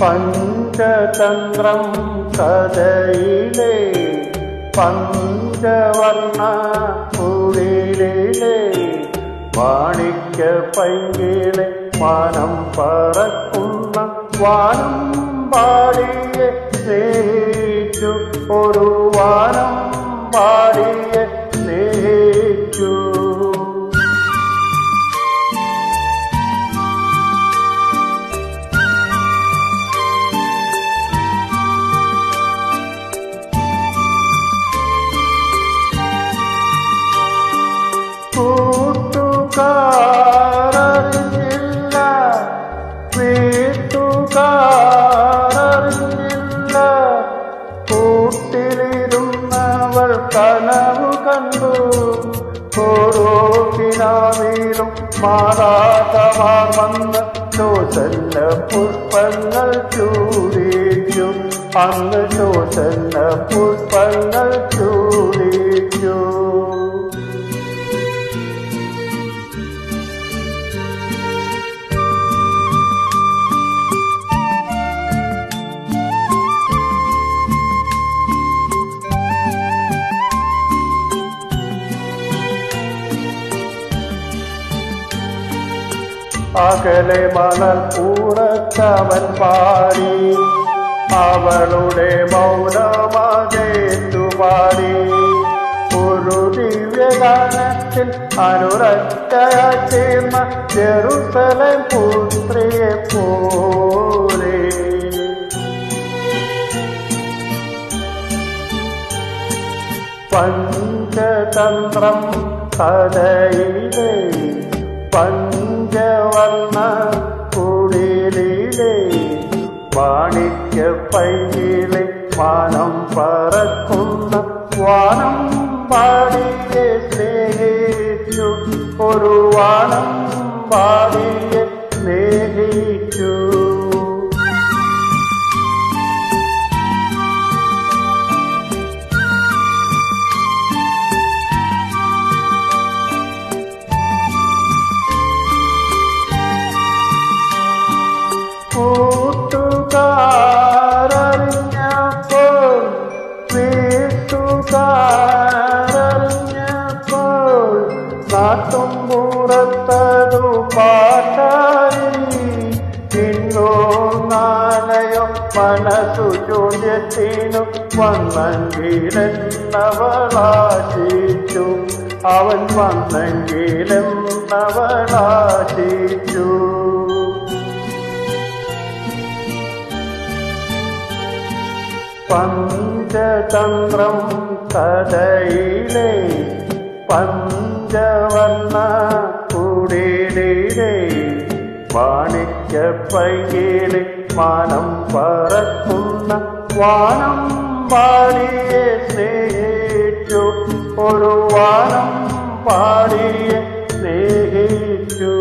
പഞ്ചതന്ത്രം കഥയിലെ പഞ്ചവർണ്ണ കുടിലിലെ മാണിക്യ പൈങ്കിളെ വാനം പറക്കുന്ന വാനം പാടിയെ സ്നേഹിച്ചു ഒരു വാനം പാടിയെ സ്നേഹിച്ചു കൂട്ടുകാരറിഞ്ഞില്ല വീട്ടുകാരറിഞ്ഞില്ല കൂട്ടിലിരുന്നവൾ കനവു കണ്ടു ഓരോ കിനാവിലും മാതാതമാർ വന്ന് ചോസന്ന പുഷ്പങ്ങൾ ചൂടിച്ചു അന്ന് ചോസന്ന പുഷ്പങ്ങൾ ചൂടിച്ചു അകലെ മണൽ പൂറത്തവൻ പാടി അവളുടെ മൗനമതേറ്റുപാടി ഒരു ദിവ്യഗാനത്തിൽ അനുരക്തയായി ചേർന്ന ജെറുസലേം പുത്രിയെ പോലെ പഞ്ചതന്ത്രം കഥയിലെ പഞ്ചവർണ്ണ കുടിലിലെ മാണിക്യ പൈങ്കിളെ വാനം പറക്കുന്ന വാനം പാടിയെ സ്നേഹിച്ചു ഒരു വാനം പാടിയെ സ്നേഹിച്ചു കൂട്ടുകാരറിഞ്ഞപ്പോൾ വീട്ടുകാരറിഞ്ഞപ്പോൾ നാട്ടും പുറത്തതു പാട്ടായി ഇന്നോ നാളെയോ മനസ്സു ചോദ്യത്തിനു വന്നെങ്കിലെന്നവളാശിച്ചു അവൻ വന്നെങ്കിലെന്നവളാശിച്ചു പഞ്ചതന്ത്രം കഥയിലെ പഞ്ചവർണ്ണ കുടിലിലെ മാണിക്യ പൈങ്കിളി വാനം പറക്കുന്ന വാനം പാടിയെ സ്നേഹിച്ചു ഒരു വാനം പാടിയെ സ്നേഹിച്ചു